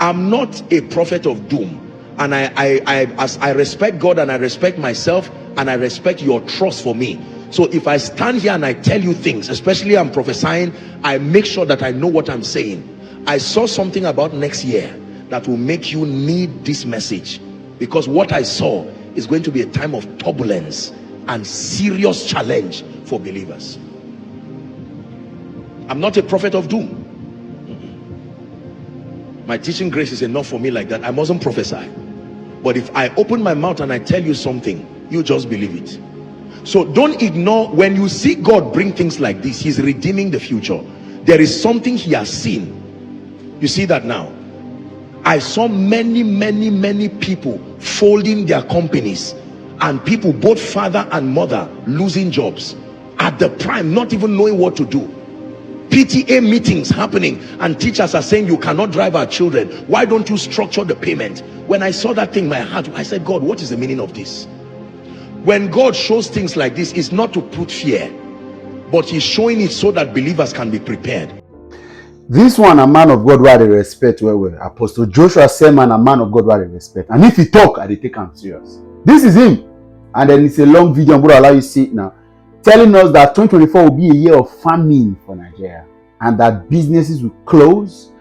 I'm not a prophet of doom, and as I respect God and I respect myself and I respect your trust for me. So if I stand here and I tell you things, especially I'm prophesying, I make sure that I know what I'm saying. I saw something about next year that will make you need this message, because what I saw is going to be a time of turbulence and serious challenge for believers. I'm not a prophet of doom. My teaching grace is enough for me like that. I mustn't prophesy. But if I open my mouth and I tell you something, you just believe it. So don't ignore when you see God bring things like this. He's redeeming the future. There is something he has seen. You see that now? I saw many people folding their companies, and people, both father and mother, losing jobs at the prime, not even knowing what to do. PTA meetings happening, and teachers are saying, you cannot drive our children. Why don't you structure the payment? When I saw that thing, my heart, I said, God, what is the meaning of this? When God shows things like this, it's not to put fear, but he's showing it so that believers can be prepared. This one, a man of God who I respect well. Apostle Apst Selman, a man of God who I respect. And if he talk, I take him serious. This is him. And then it's a long video, I'm going to allow you to see it now, telling us that 2024 will be a year of famine for Nigeria, and that businesses will close,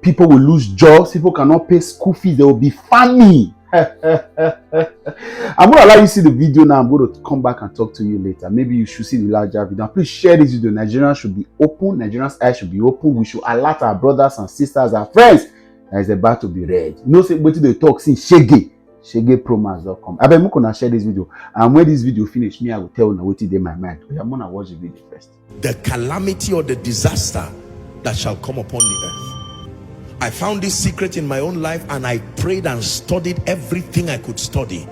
people will lose jobs, people cannot pay school fees, there will be famine. I'm going to allow you to see the video now. I'm going to come back and talk to you later. Maybe you should see the larger video. Please share this video. Nigerians should be open. Nigerians' eyes should be open. We should alert our brothers and sisters, our friends, that is about to be read. No say wait till they talk since shegepromas.com. I bet I'm gonna share this video, and when this video finish, me I will tell you what it in my mind. I'm gonna watch the video first. The calamity or the disaster that shall come upon the earth. I found this secret in my own life, and I prayed and studied everything I could study,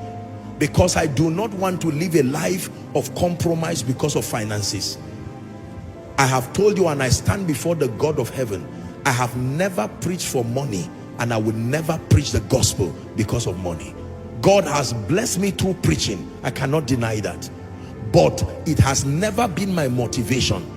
because I do not want to live a life of compromise because of finances. I have told you, and I stand before the God of heaven, I have never preached for money, and I would never preach the gospel because of money. God has blessed me through preaching, I cannot deny that, but it has never been my motivation.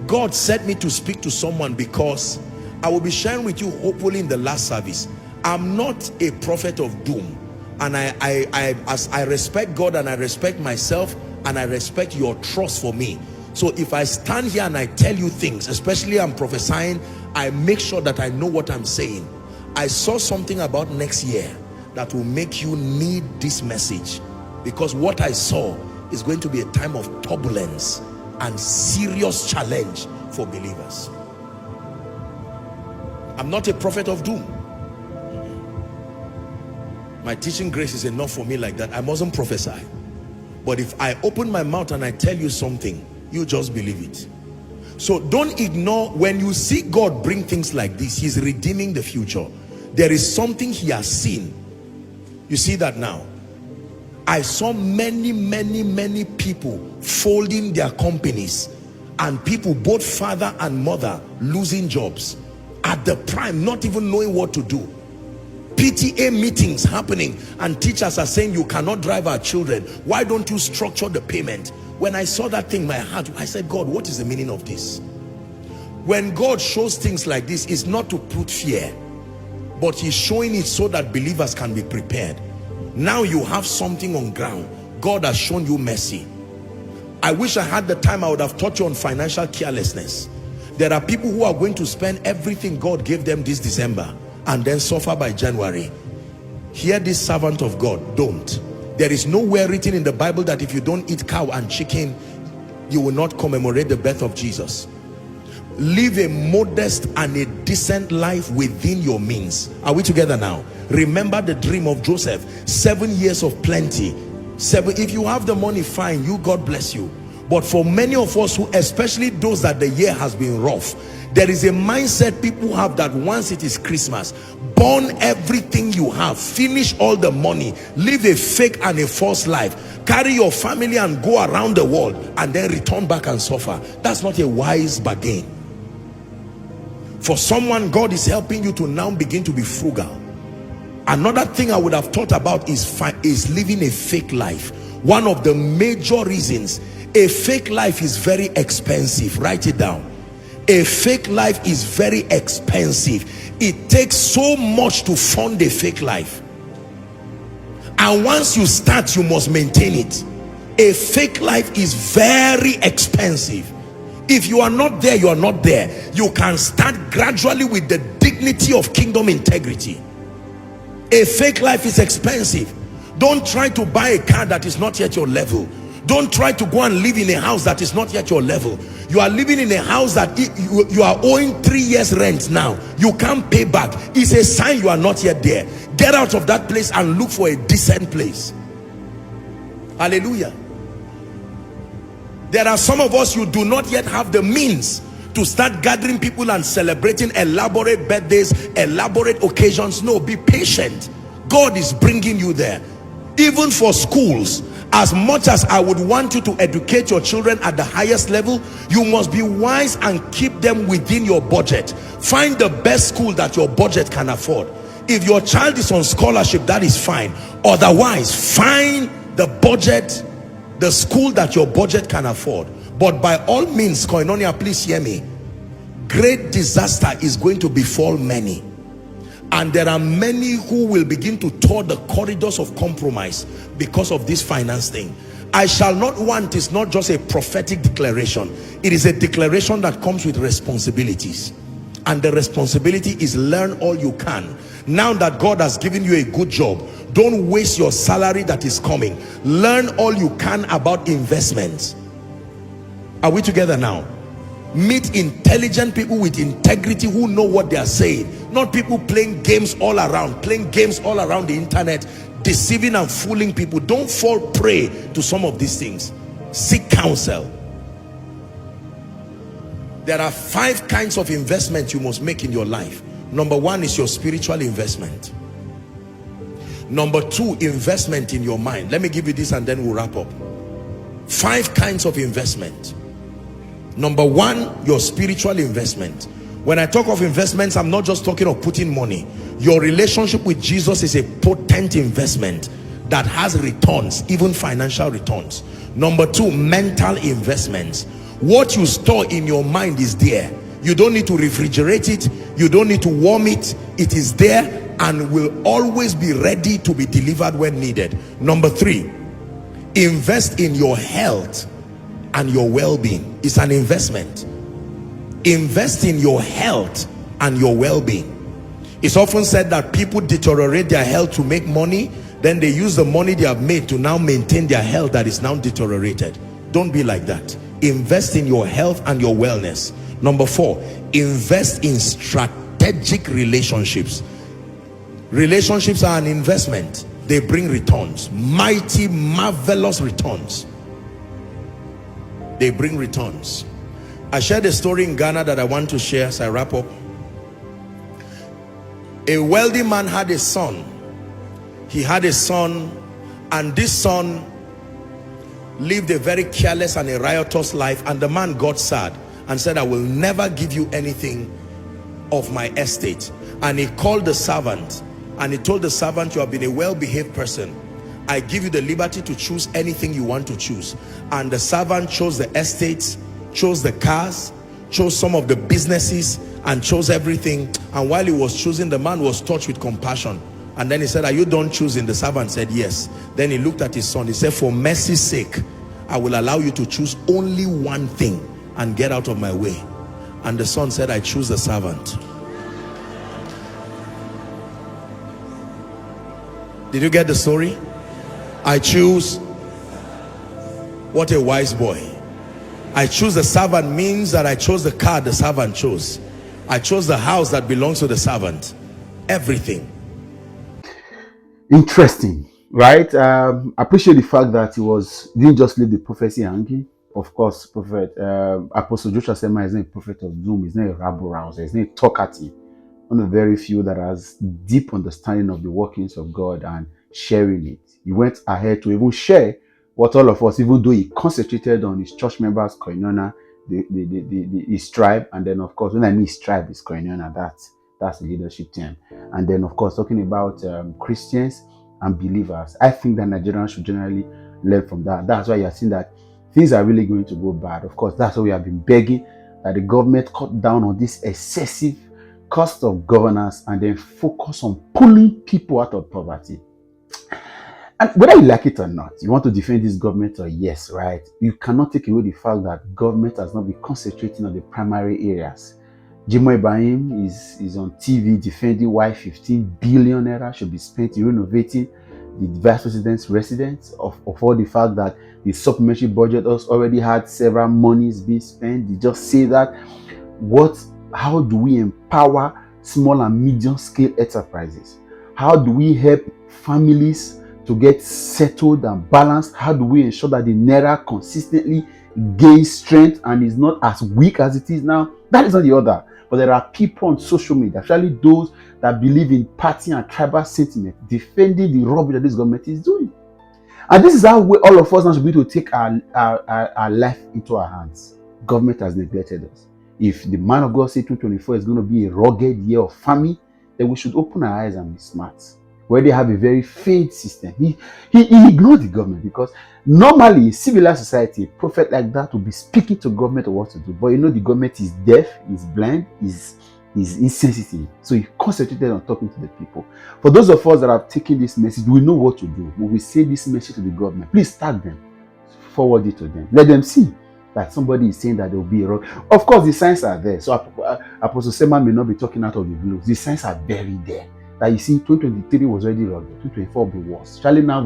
God sent me to speak to someone, because I will be sharing with you hopefully in the last service. I'm not a prophet of doom, and as I respect God and I respect myself and I respect your trust for me. So if I stand here and I tell you things, especially I'm prophesying, I make sure that I know what I'm saying. I saw something about next year that will make you need this message, because what I saw is going to be a time of turbulence and serious challenge for believers. I'm not a prophet of doom. My teaching grace is enough for me like that. I mustn't prophesy. But if I open my mouth and I tell you something, you just believe it. So don't ignore when you see God bring things like this. He's redeeming the future. There is something he has seen. You see that now? I saw many people folding their companies, and people, both father and mother, losing jobs at the prime, not even knowing what to do. PTA meetings happening, and teachers are saying, you cannot drive our children. Why don't you structure the payment? When I saw that thing, my heart, I said, God, what is the meaning of this? When God shows things like this, it's not to put fear, but he's showing it so that believers can be prepared. Now you have something on ground. God has shown you mercy. I wish I had the time. I would have taught you on financial carelessness. There are people who are going to spend everything God gave them this December and then suffer by January. Hear this, servant of God, don't. There is nowhere written in the Bible that if you don't eat cow and chicken, you will not commemorate the birth of Jesus. Live a modest and a decent life within your means. Are we together now? Remember the dream of Joseph. 7 years of plenty. If you have the money, fine, you, God bless you. But for many of us, who, especially those that the year has been rough, there is a mindset people have that once it is Christmas, burn everything you have, finish all the money, live a fake and a false life, carry your family and go around the world, and then return back and suffer. That's not a wise bargain. For someone, God is helping you to now begin to be frugal. Another thing I would have thought about is living a fake life. One of the major reasons, a fake life is very expensive. Write it down. A fake life is very expensive. It takes so much to fund a fake life, and once you start, you must maintain it. A fake life is very expensive. If you are not there, you are not there. You can start gradually with the dignity of kingdom integrity. A fake life is expensive. Don't try to buy a car that is not yet your level. Don't try to go and live in a house that is not yet your level. You are living in a house that you are owing 3 years rent now. You can't pay back. It's a sign you are not yet there. Get out of that place and look for a decent place. Hallelujah. There are some of us, you do not yet have the means to start gathering people and celebrating elaborate birthdays, elaborate occasions. No, be patient. God is bringing you there. Even for schools, as much as I would want you to educate your children at the highest level, you must be wise and keep them within your budget. Find the best school that your budget can afford. If your child is on scholarship, that is fine. Otherwise, find the budget, the school that your budget can afford. But by all means, Koinonia, please hear me. Great disaster is going to befall many. And there are many who will begin to tour the corridors of compromise because of this finance thing. I shall not want is not just a prophetic declaration. It is a declaration that comes with responsibilities. And the responsibility is learn all you can. Now that God has given you a good job, don't waste your salary that is coming. Learn all you can about investments. Are we together now? Meet intelligent people with integrity who know what they are saying. Not people playing games all around the internet, deceiving and fooling people. Don't fall prey to some of these things. Seek counsel. There are 5 kinds of investment you must make in your life. Number 1 is your spiritual investment. Number 2, investment in your mind. Let me give you this and then we'll wrap up. 5 kinds of investment. Number 1, your spiritual investment. When I talk of investments, I'm not just talking of putting money. Your relationship with Jesus is a potent investment that has returns, even financial returns. Number 2, mental investments. What you store in your mind is there. You don't need to refrigerate it. You don't need to warm it. It is there and will always be ready to be delivered when needed. Number 3, invest in your health and your well-being. It's an investment. Invest in your health and your well-being. It's often said that people deteriorate their health to make money, then they use the money they have made to now maintain their health that is now deteriorated. Don't be like that. Invest in your health and your wellness. Number 4, invest in strategic relationships. Relationships are an investment. They bring returns, mighty, marvelous returns. They bring returns. I shared a story in Ghana that I want to share as I wrap up. A wealthy man had a son. He had a son, and this son lived a very careless and a riotous life, and the man got sad and said, I will never give you anything of my estate. And he called the servant and he told the servant, you have been a well-behaved person. I give you the liberty to choose anything you want to choose. And the servant chose the estates, chose the cars, chose some of the businesses, and chose everything. And while he was choosing, the man was touched with compassion. And then he said, are you done choosing? The servant said, yes. Then he looked at his son. He said, for mercy's sake, I will allow you to choose only one thing and get out of my way. And the son said, I choose the servant. Did you get the story? I choose. What a wise boy. I choose the servant means that I chose the car the servant chose. I chose the house that belongs to the servant. Everything. Interesting, right? I appreciate the fact that he didn't just leave the prophecy hanging. Of course, prophet Apostle Joshua Selman is not a prophet of doom. He's not a rabble rouser. He's not a talkative. One of the very few that has deep understanding of the workings of God and sharing it. He went ahead to even share what all of us, even though he concentrated on his church members, koinonia, his tribe, and then of course, when I mean his tribe, is koinonia, that's the leadership team. And then of course, talking about Christians and believers. I think that Nigerians should generally learn from that. That's why you're seeing that things are really going to go bad. Of course, that's why we have been begging that the government cut down on this excessive cost of governance and then focus on pulling people out of poverty. And whether you like it or not, you want to defend this government or yes, right? You cannot take away the fact that government has not been concentrating on the primary areas. Jimo Ibrahim is on TV defending why 15 billion naira should be spent in renovating the vice president's residence, of all the fact that the supplementary budget has already had several monies being spent. They just say that how do we empower small and medium scale enterprises? How do we help families to get settled and balanced? How do we ensure that the naira consistently gains strength and is not as weak as it is now? That is not the order. But there are people on social media, especially those that believe in party and tribal sentiment, defending the rubbish that this government is doing. And this is how all of us now should be able to take our life into our hands. Government has neglected us. If the man of God said 2024 is going to be a rugged year of famine, then we should open our eyes and be smart. Where they have a very failed system. He ignored the government, because normally in civilized society, a prophet like that will be speaking to government of what to do. But you know the government is deaf, is blind, is insensitive. So he concentrated on talking to the people. For those of us that have taken this message, we know what to do. When we say this message to the government, please tag them, forward it to them. Let them see that somebody is saying that there will be a road. Of course, the signs are there. So Apst Selman may not be talking out of the blue. The signs are buried there. That you see, 2023 was already rugged. 2024 will be worse. Especially now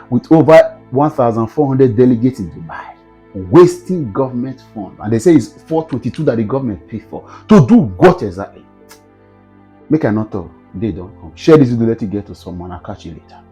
with over 1,400 delegates in Dubai, wasting government funds. And they say it's 422 that the government paid for. To do what exactly? Make a note of. They don't come. Share this video, let it get to someone. I'll catch you later.